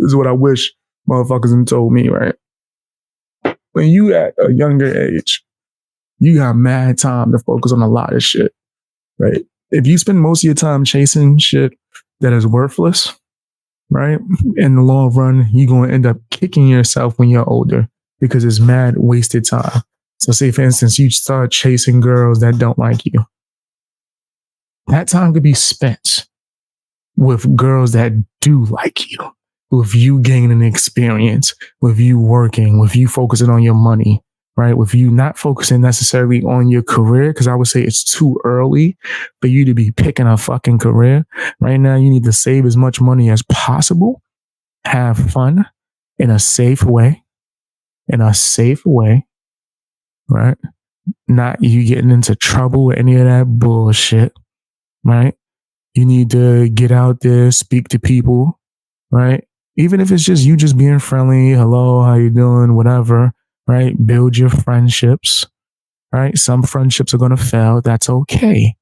This is what I wish motherfuckers had told me, right? When you at a younger age, you got mad time to focus on a lot of shit, right? If you spend most of your time chasing shit that is worthless, right? In the long run, you're going to end up kicking yourself when you're older because it's mad wasted time. So say, for instance, you start chasing girls that don't like you. That time could be spent with girls that do like you, with you gaining experience, with you working, with you focusing on your money, right? With you not focusing necessarily on your career, because I would say it's too early for you to be picking a fucking career. Right now, you need to save as much money as possible, have fun in a safe way, right? Not you getting into trouble with any of that bullshit, right? You need to get out there, speak to people, right? Even if it's just you just being friendly, hello, how you doing, whatever, right? Build your friendships, right? Some friendships are going to fail. That's okay,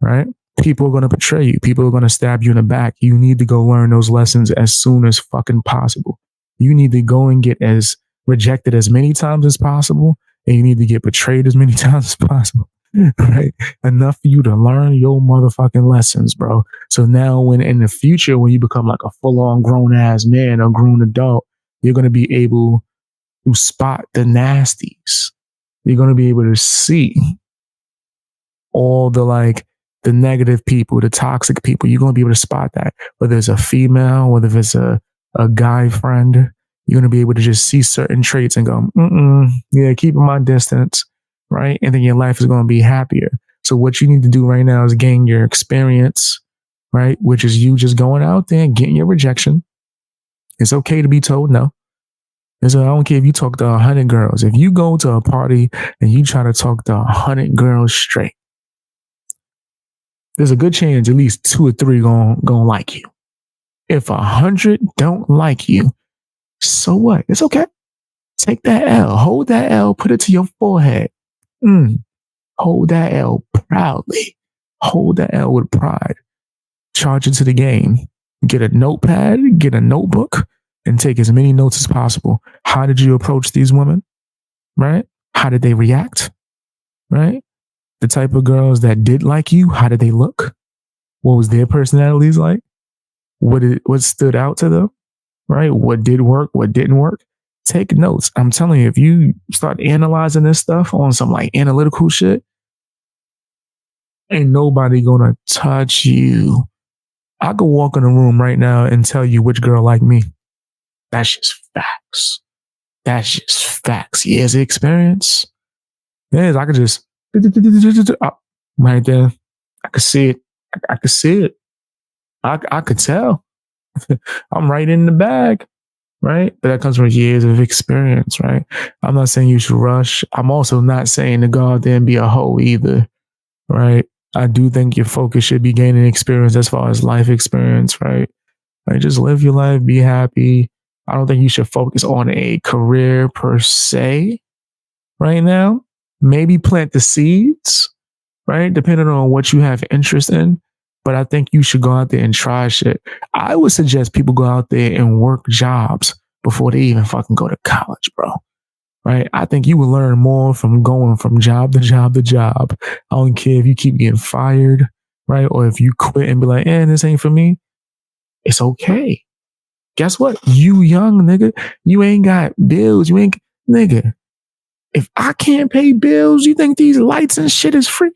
right? People are going to betray you. People are going to stab you in the back. You need to go learn those lessons as soon as fucking possible. You need to go and get as rejected as many times as possible, and you need to get betrayed as many times as possible. Right? Enough for you to learn your motherfucking lessons, bro. So now when in the future, when you become like a full-on grown ass man or grown adult, you're going to be able to spot the nasties. You're going to be able to see all the negative people, the toxic people. You're going to be able to spot that. Whether it's a female, whether it's a guy friend, you're going to be able to just see certain traits and go, yeah, keeping my distance. Right? And then your life is going to be happier. So what you need to do right now is gain your experience, right? Which is you just going out there and getting your rejection. It's okay to be told no. I don't care if you talk to 100 girls. If you go to a party and you try to talk to 100 girls straight, there's a good chance at least 2 or 3 gonna like you. If 100 don't like you, so what? It's okay. Take that L. Hold that L. Put it to your forehead. Hold that L proudly. Hold that L with pride. Charge it to the game. Get a notepad, get a notebook, and take as many notes as possible. How did you approach these women? Right? How did they react? Right? The type of girls that did like you, how did they look? What was their personalities like? What stood out to them? Right? What did work? What didn't work? Take notes. I'm telling you, if you start analyzing this stuff on some analytical shit, ain't nobody gonna touch you. I could walk in a room right now and tell you which girl like me. That's just facts. That's just facts. Years of experience. Yes, I could just right there. I could see it. I could see it. I could tell. I'm right in the bag. Right? But that comes from years of experience, right? I'm not saying you should rush. I'm also not saying to go out there and be a hoe either, right? I do think your focus should be gaining experience as far as life experience, right? Like just live your life, be happy. I don't think you should focus on a career per se right now. Maybe plant the seeds, right? Depending on what you have interest in. But I think you should go out there and try shit. I would suggest people go out there and work jobs before they even fucking go to college, bro. Right? I think you will learn more from going from job to job to job. I don't care if you keep getting fired, right? Or if you quit and be like, this ain't for me. It's okay. Guess what? You young nigga, you ain't got bills. You ain't, nigga. If I can't pay bills, you think these lights and shit is free?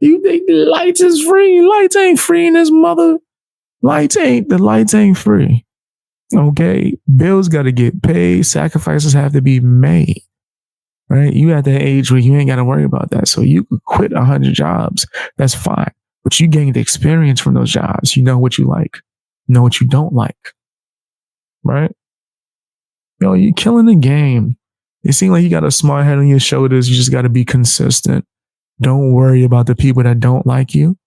You think the lights is free? Lights ain't free in this mother. The lights ain't free. Okay? Bills got to get paid. Sacrifices have to be made. Right? You at that age where you ain't got to worry about that. So you could quit 100 jobs. That's fine. But you gained experience from those jobs. You know what you like. You know what you don't like. Right? Yo, you're killing the game. It seems like you got a smart head on your shoulders. You just got to be consistent. Don't worry about the people that don't like you.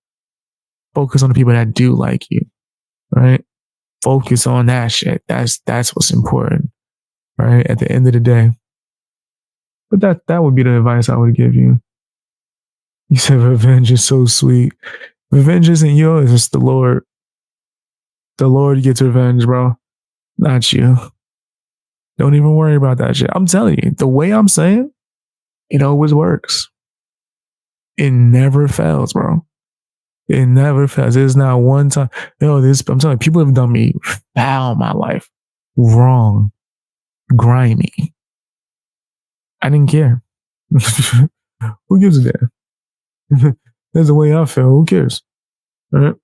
Focus on the people that do like you, right? Focus on that shit. That's what's important, right? At the end of the day. But that would be the advice I would give you. You said revenge is so sweet. Revenge isn't yours, it's the Lord. The Lord gets revenge, bro. Not you. Don't even worry about that shit. I'm telling you, the way I'm saying, it always works. It never fails, bro. It never fails. There's not one time. I'm telling you, people have done me foul in my life. Wrong. Grimy. I didn't care. Who gives a damn? That's the way I feel. Who cares? All right?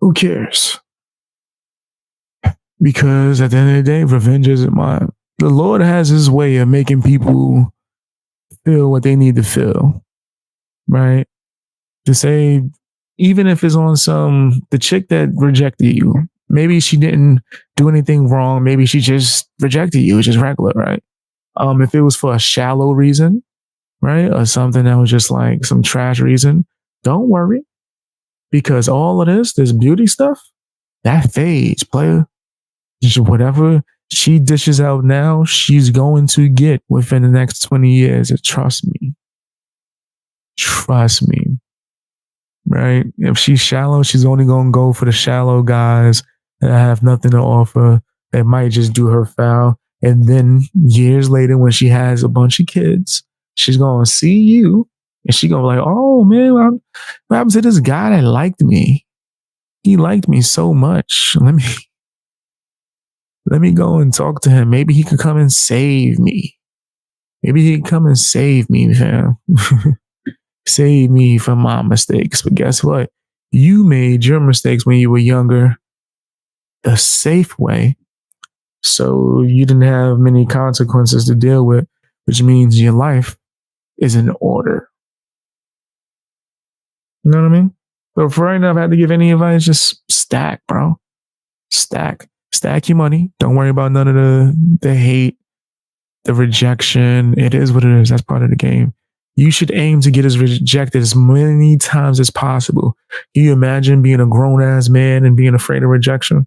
Who cares? Because at the end of the day, revenge isn't mine. The Lord has his way of making people feel what they need to feel. Right? To say, even if it's on the chick that rejected you, maybe she didn't do anything wrong. Maybe she just rejected you, which is regular, right? If it was for a shallow reason, right? Or something that was just like some trash reason, don't worry. Because all of this beauty stuff, that fades, player. Just whatever she dishes out now, she's going to get within the next 20 years. Trust me. Trust me. Right? If she's shallow, she's only going to go for the shallow guys that have nothing to offer, that might just do her foul. And then years later, when she has a bunch of kids, she's going to see you and she's going to be like, oh man, what happened to this guy that liked me? He liked me so much. Let me go and talk to him. Maybe he could come and save me. Maybe he could come and save me, fam. Save me from my mistakes. But guess what? You made your mistakes when you were younger the safe way. So you didn't have many consequences to deal with, which means your life is in order. You know what I mean? So for right now, if I had to give any advice, just stack, bro. Stack your money. Don't worry about none of the hate, the rejection. It is what it is. That's part of the game. You should aim to get as rejected as many times as possible. Can you imagine being a grown ass man and being afraid of rejection?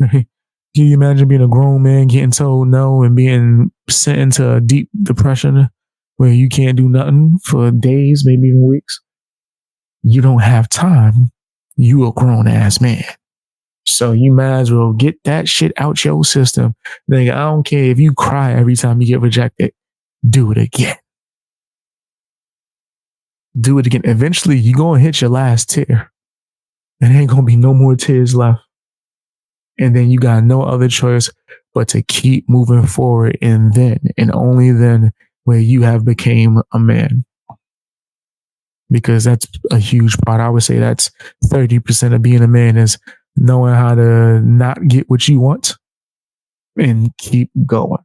Can you imagine being a grown man getting told no and being sent into a deep depression where you can't do nothing for days, maybe even weeks? You don't have time. You a grown ass man. So you might as well get that shit out your system. Then I don't care if you cry every time you get rejected. Do it again. Do it again. Eventually, you're going to hit your last tear. And there ain't going to be no more tears left. And then you got no other choice but to keep moving forward. And then, and only then, where you have became a man. Because that's a huge part. I would say that's 30% of being a man is knowing how to not get what you want and keep going.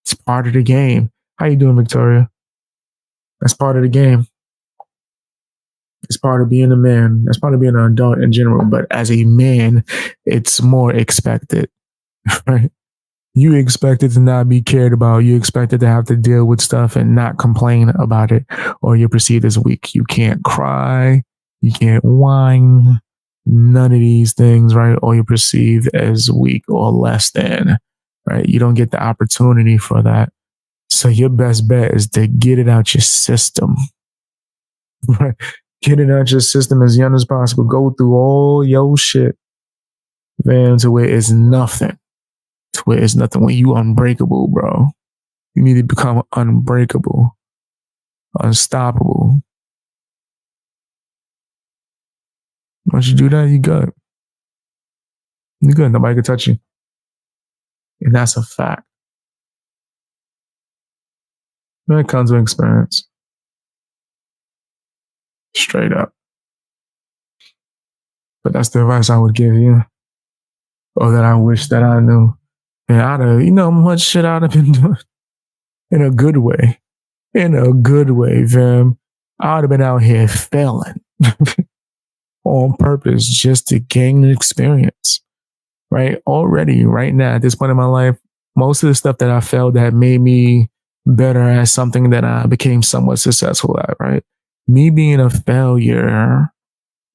It's part of the game. How you doing, Victoria? That's part of the game. It's part of being a man. That's part of being an adult in general. But as a man, it's more expected, right? You expected to not be cared about. You expected to have to deal with stuff and not complain about it, or you're perceived as weak. You can't cry. You can't whine. None of these things, right? Or you're perceived as weak or less than, right? You don't get the opportunity for that. So your best bet is to get it out your system, right? Get it out your system as young as possible. Go through all your shit, man, to where it's nothing. To where it's nothing. When you unbreakable, bro. You need to become unbreakable, unstoppable. Once you do that, you good. You're good. Nobody can touch you. And that's a fact. That comes with experience. Straight up. But that's the advice I would give you. Or that I wish that I knew. And I'd have, much shit I'd have been doing. In a good way. In a good way, fam. I'd have been out here failing. On purpose, just to gain an experience. Right? Already, right now, at this point in my life, most of the stuff that I failed that made me better at something that I became somewhat successful at, right? Me being a failure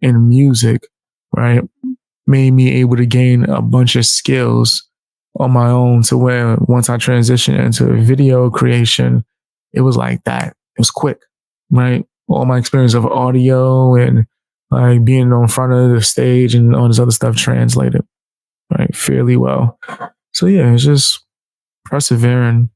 in music, right, made me able to gain a bunch of skills on my own to where once I transitioned into video creation, it was like that. It was quick, right? All my experience of audio and like being on front of the stage and all this other stuff translated, right, fairly well. So yeah, it's just persevering